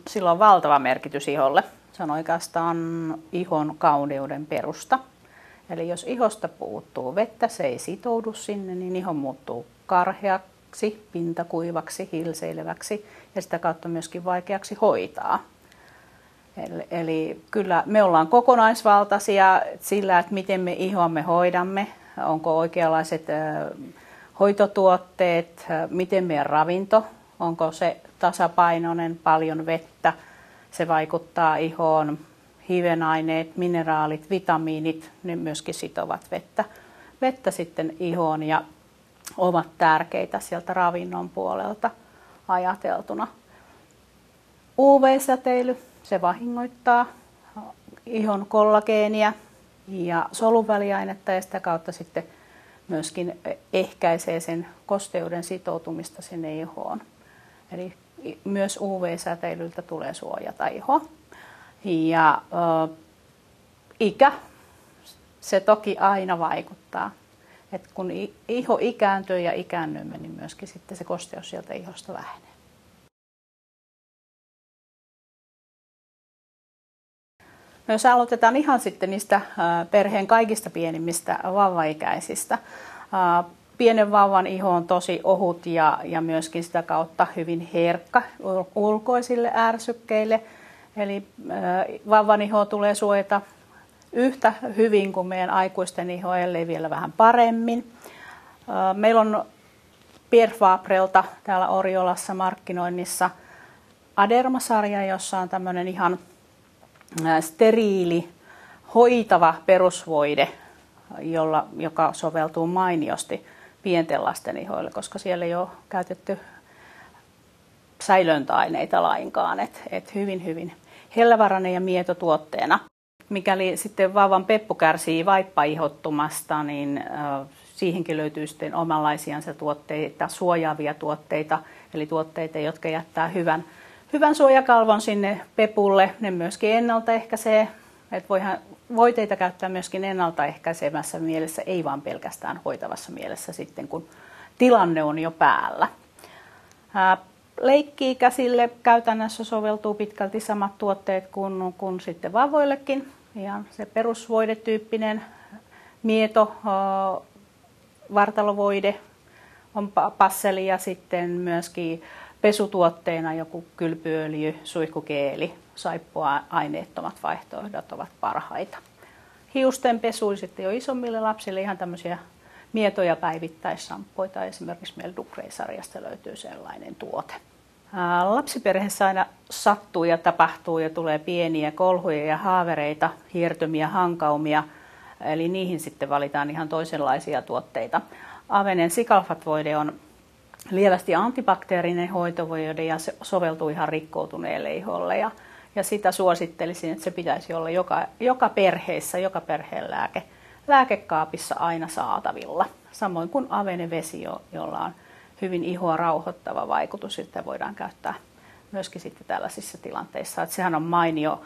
Sillä on valtava merkitys iholle. Se on oikeastaan ihon kauneuden perusta. Eli jos ihosta puuttuu vettä, se ei sitoudu sinne, niin iho muuttuu karheaksi, pintakuivaksi, hilseileväksi ja sitä kautta myöskin vaikeaksi hoitaa. Eli kyllä me ollaan kokonaisvaltaisia sillä, että miten me ihoamme hoidamme, onko oikeanlaiset hoitotuotteet, miten meidän ravinto, onko se tasapainoinen, paljon vettä, se vaikuttaa ihoon, hivenaineet, mineraalit, vitamiinit, ne myöskin sitovat vettä sitten ihoon ja ovat tärkeitä sieltä ravinnon puolelta ajateltuna. UV-säteily, se vahingoittaa ihon kollageenia ja soluväliainetta ja sitä kautta sitten myöskin ehkäisee sen kosteuden sitoutumista sinne ihoon. Eli myös UV-säteilyltä tulee suojata ihoa. Ja ikä, se toki aina vaikuttaa. Et kun iho ikääntyy ja ikäännymme, niin myöskin sitten se kosteus sieltä ihosta vähenee. No jos aloitetaan ihan sitten niistä perheen kaikista pienimmistä vauvaikäisistä. Pienen vauvan iho on tosi ohut ja myöskin sitä kautta hyvin herkkä ulkoisille ärsykkeille. Eli vauvan ihoa tulee suojata yhtä hyvin kuin meidän aikuisten iho, ellei vielä vähän paremmin. Meillä on Pierre Fabrelta täällä Oriolassa markkinoinnissa Aderma-sarja, jossa on tämmöinen ihan steriili, hoitava perusvoide, joka soveltuu mainiosti pienten lasten ihoille, koska siellä ei ole käytetty säilöntäaineita lainkaan. Et hyvin hellävarainen ja mieto tuotteena. Mikäli sitten vauvan peppu kärsii vaippaihottumasta, niin siihenkin löytyy sitten omanlaisiansa tuotteita, suojaavia tuotteita, eli tuotteita, jotka jättää hyvän suojakalvon sinne pepulle. Ne myöskin ennaltaehkäisee, että voiteita käyttää myöskin ennaltaehkäisevässä mielessä, ei vaan pelkästään hoitavassa mielessä sitten, kun tilanne on jo päällä. Leikki-ikäisille käytännössä soveltuu pitkälti samat tuotteet kuin sitten vauvoillekin. Ja se perusvoidetyyppinen mieto, vartalovoide on passeli ja sitten myöskin pesutuotteena joku kylpyöljy, suihkukeeli, saippua-aineettomat vaihtoehdot ovat parhaita. Hiusten pesu sitten jo isommille lapsille ihan tämmöisiä mietoja päivittäissamppoita. Esimerkiksi meillä Ducray-sarjasta löytyy sellainen tuote. Lapsiperheessä aina sattuu ja tapahtuu ja tulee pieniä kolhuja ja haavereita, hiertymiä hankaumia. Eli niihin sitten valitaan ihan toisenlaisia tuotteita. Avenen sikalfatvoide on lievästi antibakteerinen hoitovoide ja se soveltuu ihan rikkoutuneelle iholle. Ja sitä suosittelisin, että se pitäisi olla joka perheessä, joka perheen lääkekaapissa aina saatavilla. Samoin kuin avenevesi, jolla on hyvin ihoa rauhoittava vaikutus, sitä voidaan käyttää myöskin sitten tällaisissa tilanteissa. Että sehän on mainio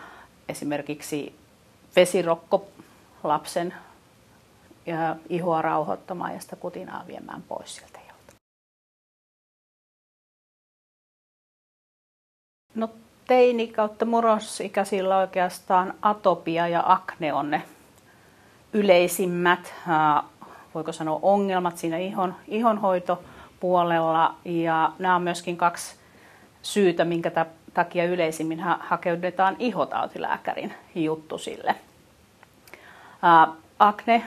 esimerkiksi vesirokko lapsen ihoa rauhoittamaan ja sitä kutinaa viemään pois sieltä iholta. No teini kautta murrosikäisillä oikeastaan atopia ja akne on ne yleisimmät, voiko sanoa ongelmat siinä ihonhoitopuolella. Ja nämä on myöskin kaksi syytä, minkä takia yleisimmin hakeudutaan ihotautilääkärin juttusille. Akne,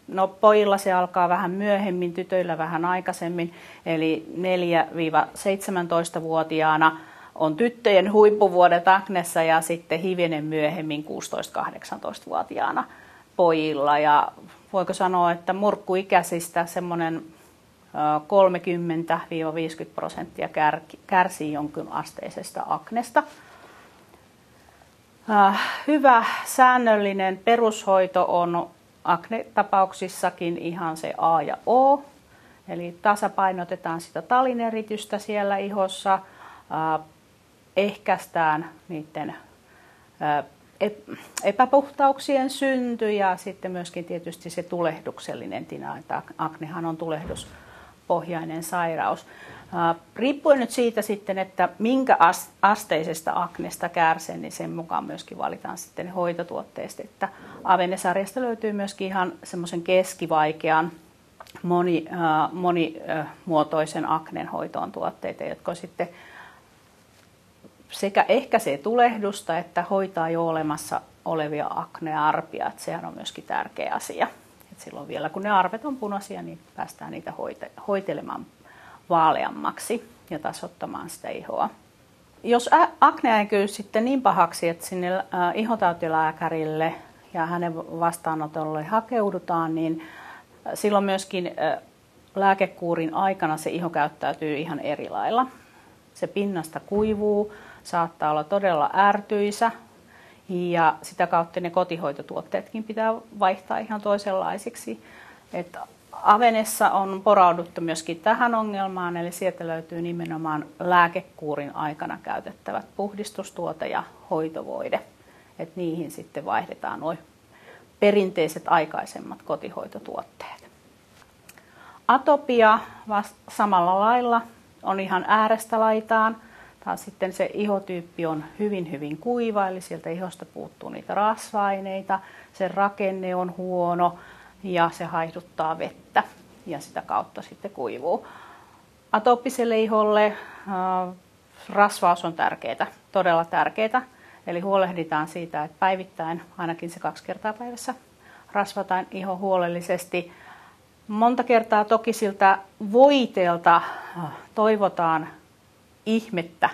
no pojilla se alkaa vähän myöhemmin, tytöillä vähän aikaisemmin, eli 4-17-vuotiaana on tyttöjen huippuvuodet aknessa ja sitten hivenen myöhemmin 16-18-vuotiaana pojilla. Ja voiko sanoa, että murkkuikäisistä semmoinen 30-50% kärsii jonkin asteisesta aknesta. Hyvä säännöllinen perushoito on akne-tapauksissakin ihan se A ja O. Eli tasapainotetaan sitä talineritystä siellä ihossa, ehkäistään niiden epäpuhtauksien synty ja sitten myöskin tietysti se tulehduksellinen tina, että aknehan on tulehduspohjainen öljypohjainen sairaus. Riippuen nyt siitä sitten, että minkä asteisesta aknesta kärsii, niin sen mukaan myöskin valitaan sitten ne hoitotuotteet. Että Avene-sarjasta löytyy myöskin ihan semmoisen keskivaikean monimuotoisen aknen hoitoon tuotteita, jotka sitten sekä ehkäisee tulehdusta että hoitaa jo olemassa olevia aknearpia. Että sehän on myöskin tärkeä asia. Et silloin vielä kun ne arvet on punaisia, niin päästään niitä hoitelemaan vaaleammaksi ja tasoittamaan sitä ihoa. Jos akne äikyy sitten niin pahaksi, että sinne ihotautilääkärille ja hänen vastaanotolle hakeudutaan, niin silloin myöskin lääkekuurin aikana se iho käyttäytyy ihan eri lailla. Se pinnasta kuivuu, saattaa olla todella ärtyisä ja sitä kautta ne kotihoitotuotteetkin pitää vaihtaa ihan toisenlaisiksi. Että Avenessa on porauduttu myöskin tähän ongelmaan, eli sieltä löytyy nimenomaan lääkekuurin aikana käytettävät puhdistustuote ja hoitovoide. Että niihin sitten vaihdetaan nuo perinteiset aikaisemmat kotihoitotuotteet. Atopia samalla lailla on ihan äärestä laitaan. Taas sitten se ihotyyppi on hyvin kuiva, eli sieltä ihosta puuttuu niitä rasva-aineita, sen rakenne on huono ja se haihduttaa vettä ja sitä kautta sitten kuivuu. Atooppiselle iholle rasvaus on tärkeää, todella tärkeää. Eli huolehditaan siitä, että päivittäin ainakin se 2 kertaa päivässä rasvataan iho huolellisesti. Monta kertaa toki siltä voiteelta toivotaan ihmettä.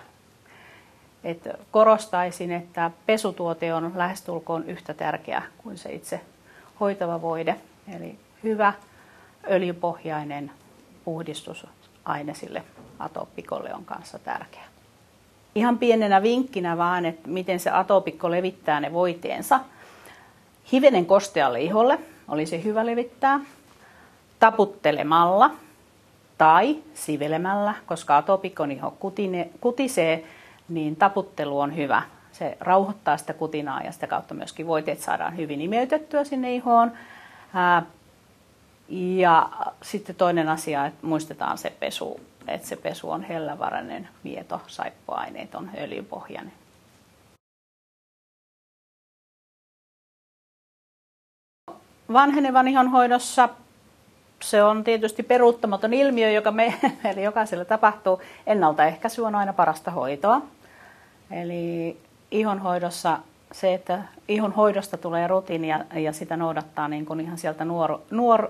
Et korostaisin, että pesutuote on lähestulkoon yhtä tärkeä kuin se itse hoitava voide. Eli hyvä öljypohjainen puhdistusaine sille atopikolle on kanssa tärkeä. Ihan pienenä vinkkinä vaan, että miten se atopikko levittää ne voiteensa. Hivenen kostealle iholle olisi hyvä levittää taputtelemalla tai sivelemällä, koska atopikon iho kutisee, niin taputtelu on hyvä. Se rauhoittaa sitä kutinaa ja sitä kautta myöskin voiteet saadaan hyvin imeytettyä sinne ihoon. Ja sitten toinen asia, että muistetaan se pesu, että se pesu on hellävarainen, mieto, saippuaineeton, öljypohjainen. Vanhenevan ihon hoidossa se on tietysti peruuttamaton ilmiö, joka meille jokaiselle tapahtuu. Ennaltaehkäisy on aina parasta hoitoa. Eli ihonhoidossa se, että ihonhoidosta tulee rutiini ja sitä noudattaa niin kuin ihan sieltä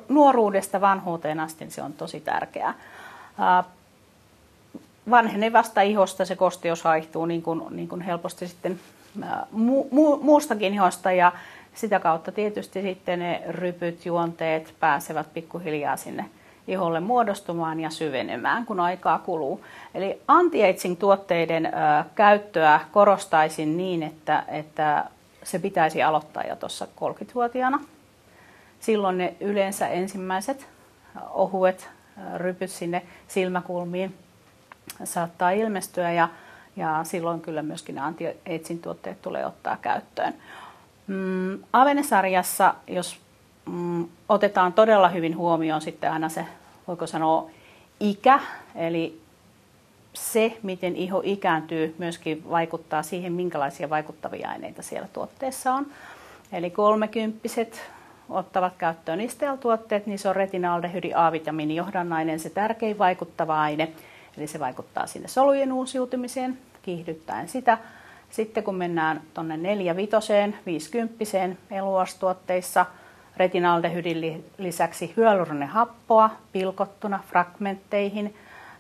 nuoruudesta vanhuuteen asti, niin se on tosi tärkeää. Vanhenevasta ihosta se kosteus haihtuu niin kuin helposti sitten muustakin ihosta ja sitä kautta tietysti sitten ne rypyt, juonteet pääsevät pikkuhiljaa sinne iholle muodostumaan ja syvenemään, kun aikaa kuluu. Eli anti-aging-tuotteiden käyttöä korostaisin niin, että se pitäisi aloittaa jo tuossa 30-vuotiaana. Silloin ne yleensä ensimmäiset ohuet rypyt sinne silmäkulmiin saattaa ilmestyä ja silloin kyllä myöskin ne anti-aging-tuotteet tulee ottaa käyttöön. Avene-sarjassa, jos otetaan todella hyvin huomioon sitten aina se, voiko sanoa, ikä, eli se, miten iho ikääntyy, myöskin vaikuttaa siihen, minkälaisia vaikuttavia aineita siellä tuotteessa on. Eli 30-vuotiaat ottavat käyttöön Istel-tuotteet, niin se on retinaldehydi A-vitamiinijohdannainen, se tärkein vaikuttava aine. Eli se vaikuttaa sinne solujen uusiutumiseen, kiihdyttäen sitä. Sitten kun mennään tuonne 4-5, 50 eluastuotteissa, retinaldehydin lisäksi hyaluronihappoa pilkottuna fragmentteihin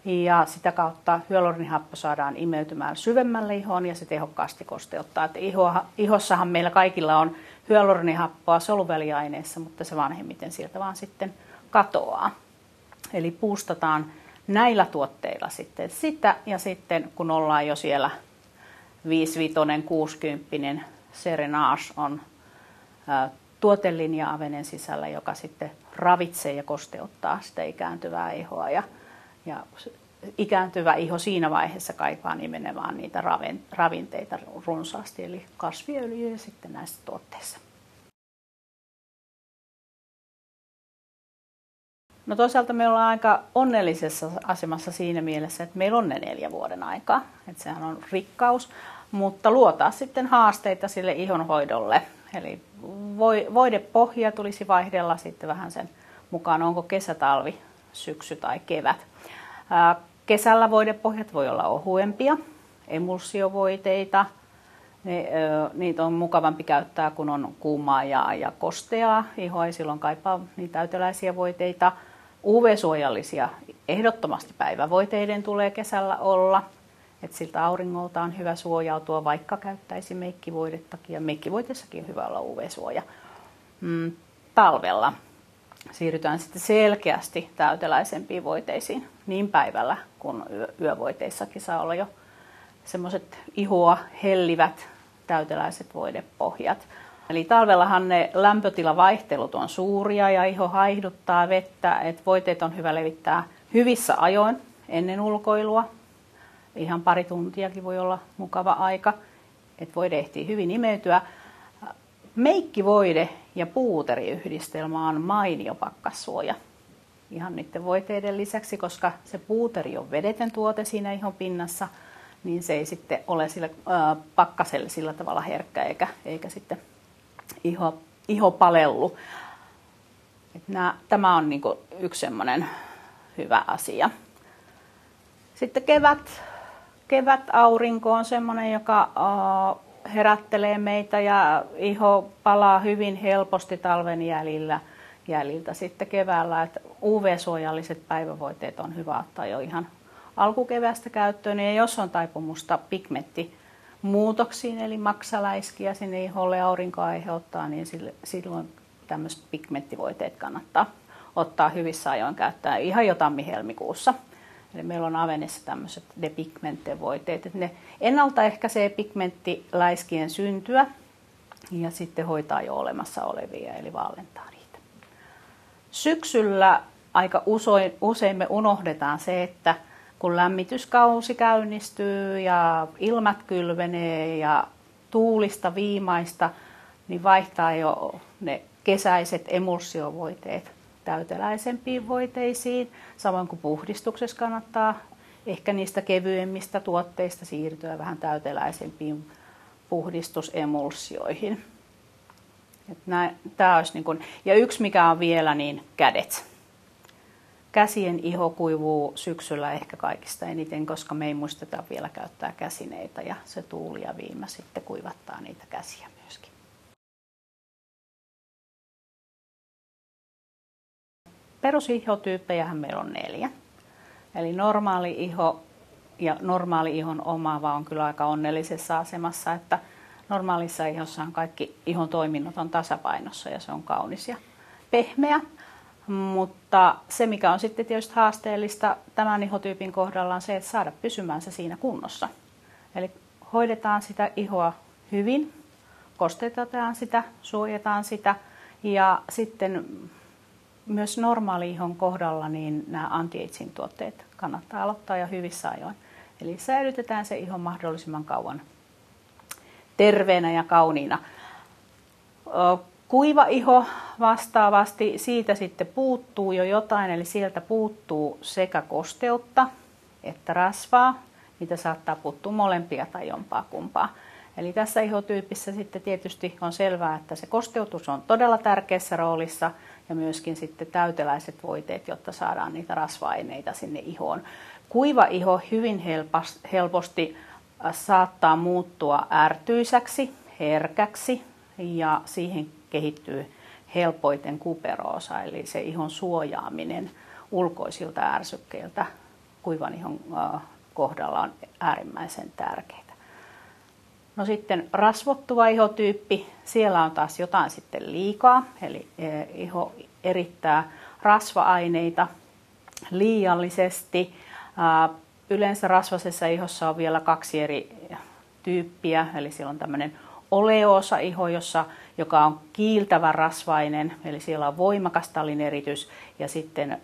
ja sitä kautta hyaluronihappo saadaan imeytymään syvemmälle ihoon ja se tehokkaasti kosteuttaa. Että ihossahan meillä kaikilla on hyaluronihappoa soluväliaineissa, mutta se vanhemmiten sieltä vaan sitten katoaa. Eli puustataan näillä tuotteilla sitten sitä ja sitten kun ollaan jo siellä 5-60 Serenage on tuotelinja Avenen sisällä, joka sitten ravitsee ja kosteuttaa sitä ikääntyvää ihoa. Ja ikääntyvä iho siinä vaiheessa kaipaa nimenomaan niitä ravinteita runsaasti, eli kasviöljyjä sitten näissä tuotteissa. No toisaalta me ollaan aika onnellisessa asemassa siinä mielessä, että meillä on ne 4 vuoden aikaa. Että sehän on rikkaus, mutta luotaa sitten haasteita sille ihonhoidolle. Eli voidepohja tulisi vaihdella sitten vähän sen mukaan, onko kesä, talvi, syksy tai kevät. Kesällä voidepohjat voi olla ohuempia, emulsiovoiteita. Niitä on mukavampi käyttää, kun on kuumaa ja kosteaa. Iho ei silloin kaipaa niin täyteläisiä voiteita. UV-suojallisia ehdottomasti päivävoiteiden tulee kesällä olla. Et siltä auringolta on hyvä suojautua, vaikka käyttäisi meikkivoidettakin. Ja meikkivoiteessakin on hyvä olla UV-suoja. Talvella siirrytään sitten selkeästi täyteläisempiin voiteisiin. Niin päivällä kuin yövoiteissakin saa olla jo semmoiset ihoa hellivät täyteläiset voidepohjat. Eli talvellahan ne lämpötilavaihtelut on suuria ja iho haihduttaa vettä, että voiteet on hyvä levittää hyvissä ajoin ennen ulkoilua. Ihan pari tuntiakin voi olla mukava aika, että voide ehtii hyvin imeytyä. Meikkivoide ja puuteriyhdistelmä on mainio pakkassuoja. Ihan niiden voiteiden lisäksi, koska se puuteri on vedetön tuote siinä ihon pinnassa, niin se ei sitten ole sille pakkaselle sillä tavalla herkkä eikä sitten iho palellu. Tämä on niinku yksi semmoinen hyvä asia. Sitten kevät aurinko on semmoinen, joka herättelee meitä ja iho palaa hyvin helposti talven jäljiltä sitten keväällä. Että UV-suojalliset päivävoiteet on hyvä ottaa jo ihan alkukeväästä käyttöön. Ja jos on taipumusta pigmenttimuutoksiin, eli maksaläiskiä sinne iholle aurinko aiheuttaa, niin silloin tämmöiset pigmenttivoiteet kannattaa ottaa hyvissä ajoin käyttää ihan jo tammi-helmikuussa. Eli meillä on Avenessa tämmöiset depigmente-voiteet, että ne ennaltaehkäisee pigmenttiläiskien syntyä ja sitten hoitaa jo olemassa olevia, eli vallentaa niitä. Syksyllä aika usein me unohdetaan se, että kun lämmityskausi käynnistyy ja ilmat kylvenee ja tuulista viimaista, niin vaihtaa jo ne kesäiset emulsiovoiteet täyteläisempiin voiteisiin. Samoin kuin puhdistuksessa kannattaa ehkä niistä kevyemmistä tuotteista siirtyä vähän täyteläisempiin puhdistusemulsioihin. Tämä olisi niin kuin, ja yksi mikä on vielä, niin kädet. Käsien iho kuivuu syksyllä ehkä kaikista eniten, koska me ei muisteta vielä käyttää käsineitä ja se tuuli ja viima sitten kuivattaa niitä käsiä myöskin. Perusihotyyppejähän meillä on 4. Eli normaali iho ja normaali ihon omaava on kyllä aika onnellisessa asemassa, että normaalissa ihossahan kaikki ihon toiminnot on tasapainossa ja se on kaunis ja pehmeä. Mutta se, mikä on sitten tietysti haasteellista tämän ihotyypin kohdalla, on se, että saada pysymään se siinä kunnossa. Eli hoidetaan sitä ihoa hyvin, kostetetaan sitä, suojataan sitä ja sitten myös normaali ihon kohdalla niin nämä anti-aging tuotteet kannattaa aloittaa jo hyvissä ajoin. Eli säilytetään se iho mahdollisimman kauan terveenä ja kauniina. Kuiva iho vastaavasti, siitä sitten puuttuu jo jotain, eli sieltä puuttuu sekä kosteutta että rasvaa. Niitä saattaa puuttua molempia tai jompaa kumpaa. Eli tässä ihotyypissä sitten tietysti on selvää, että se kosteutus on todella tärkeässä roolissa ja myöskin sitten täyteläiset voiteet, jotta saadaan niitä rasva-aineita sinne ihoon. Kuiva iho hyvin helposti saattaa muuttua ärtyisäksi, herkäksi ja siihen kehittyy helpoiten kuperoosa, eli se ihon suojaaminen ulkoisilta ärsykkeiltä kuivan ihon kohdalla on äärimmäisen tärkeää. No sitten rasvottuva ihotyyppi, siellä on taas jotain sitten liikaa, eli iho erittää rasva-aineita liiallisesti. Yleensä rasvaisessa ihossa on vielä 2 eri tyyppiä, eli siellä on tämmöinen oleoosa iho, joka on kiiltävä rasvainen, eli siellä on voimakas talineritys, ja sitten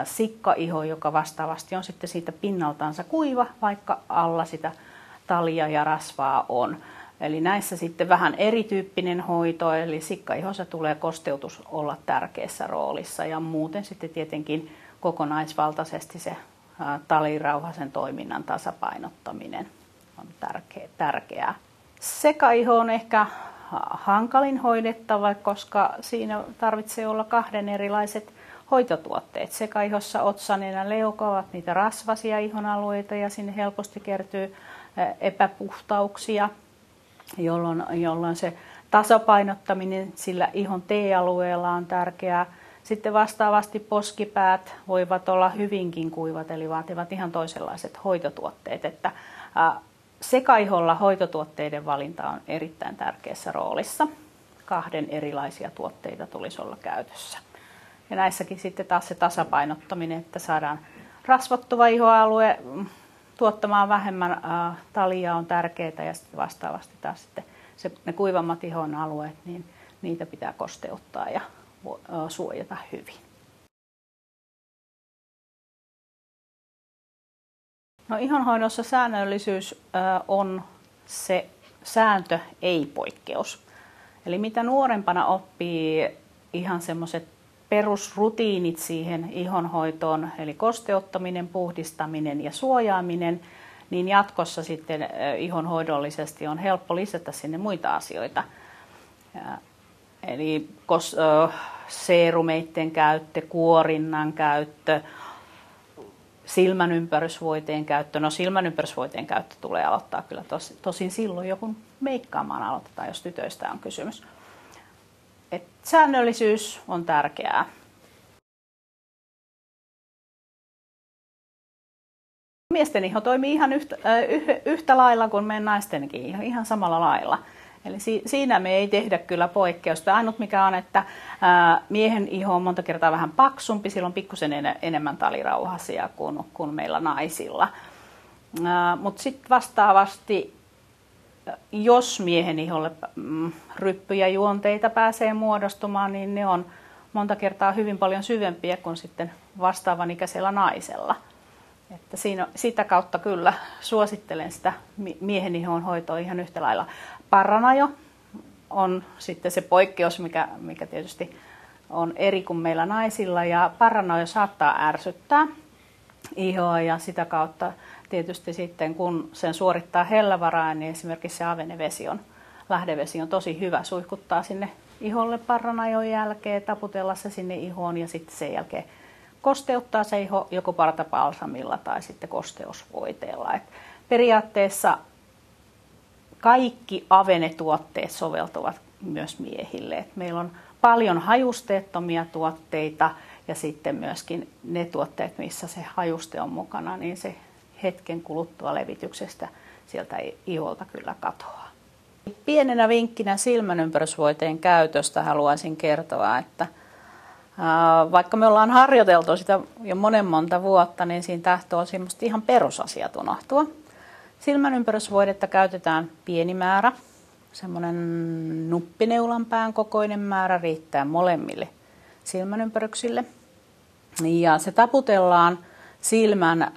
sikka-iho, joka vastaavasti on sitten siitä pinnaltaansa kuiva, vaikka alla sitä talia ja rasvaa on. Eli näissä sitten vähän erityyppinen hoito, eli sikkaihossa tulee kosteutus olla tärkeässä roolissa ja muuten sitten tietenkin kokonaisvaltaisesti se talirauhasen toiminnan tasapainottaminen on tärkeää. Sekaiho on ehkä hankalin hoidettava, koska siinä tarvitsee olla 2 erilaiset hoitotuotteet. Sekaihossa otsa, nenä, leuka ovat niitä rasvaisia ihonalueita ja sinne helposti kertyy epäpuhtauksia, jolloin se tasapainottaminen sillä ihon T-alueella on tärkeää. Sitten vastaavasti poskipäät voivat olla hyvinkin kuivat, eli vaativat ihan toisenlaiset hoitotuotteet. Että sekaiholla hoitotuotteiden valinta on erittäin tärkeässä roolissa. 2 erilaisia tuotteita tulisi olla käytössä. Ja näissäkin sitten taas se tasapainottaminen, että saadaan rasvattuva ihoalue tuottamaan vähemmän talia on tärkeää ja sitten vastaavasti taas sitten ne kuivammat ihon alueet, niin niitä pitää kosteuttaa ja suojata hyvin. No, ihonhoidossa säännöllisyys on se sääntö, ei poikkeus. Eli mitä nuorempana oppii ihan semmoiset perusrutiinit siihen ihonhoitoon, eli kosteuttaminen, puhdistaminen ja suojaaminen, niin jatkossa sitten ihonhoidollisesti on helppo lisätä sinne muita asioita. Eli seerumeiden käyttö, kuorinnan käyttö, silmänympärysvoiteen käyttö. No, silmänympärysvoiteen käyttö tulee aloittaa kyllä tosin silloin jo, kun meikkaamaan aloitetaan, jos tytöistä on kysymys. Et säännöllisyys on tärkeää. Miesten iho toimii ihan yhtä lailla kuin meidän naistenkin iho, ihan samalla lailla. Eli siinä me ei tehdä kyllä poikkeusta. Ainut mikä on, että miehen iho on monta kertaa vähän paksumpi, sillä on pikkusen enemmän talirauhasia kuin meillä naisilla. Mutta sitten vastaavasti, jos miehen iholle ryppyjä juonteita pääsee muodostumaan, niin ne on monta kertaa hyvin paljon syvempiä kuin sitten vastaavan ikäisellä naisella. Että sitä kautta kyllä suosittelen sitä miehen ihon hoitoa ihan yhtä lailla. Parranajo on sitten se poikkeus, mikä tietysti on eri kuin meillä naisilla. Ja parranajo saattaa ärsyttää ihoa ja sitä kautta tietysti sitten kun sen suorittaa hellävaraan, niin esimerkiksi se lähdevesi on tosi hyvä. Suihkuttaa sinne iholle parranajon jälkeen, taputella se sinne ihoon ja sitten sen jälkeen kosteuttaa se iho joko partapalsamilla tai sitten kosteusvoiteella. Et periaatteessa kaikki avenetuotteet soveltuvat myös miehille. Et meillä on paljon hajusteettomia tuotteita ja sitten myöskin ne tuotteet, missä se hajuste on mukana, niin se hetken kuluttua levityksestä sieltä iholta kyllä katoaa. Pienenä vinkkinä silmänympärysvoiteen käytöstä haluaisin kertoa, että vaikka me ollaan harjoiteltu sitä jo monta vuotta, niin siinä tahtoo semmoista ihan perusasiat unohtua. Silmänympärysvoidetta käytetään pieni määrä, semmoinen nuppineulanpään kokoinen määrä riittää molemmille silmänympäryksille. Ja se taputellaan silmän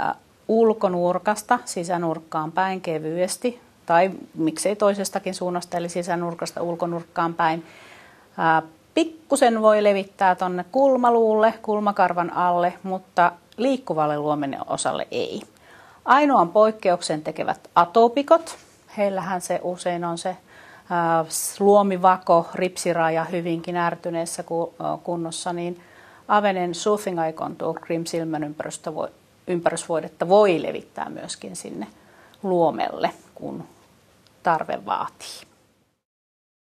ulkonurkasta sisänurkkaan päin kevyesti, tai miksei toisestakin suunnasta, eli sisänurkasta ulkonurkkaan päin. Pikkusen voi levittää tuonne kulmaluulle, kulmakarvan alle, mutta liikkuvalle luomeosalle ei. Ainoan poikkeuksen tekevät atopikot. Heillähän se usein on se luomivako, ripsiraja hyvinkin ärtyneessä kunnossa, niin Avenen Soothing Eye Contour Cream silmänympärisvoidetta voi levittää myöskin sinne luomelle, kun tarve vaatii.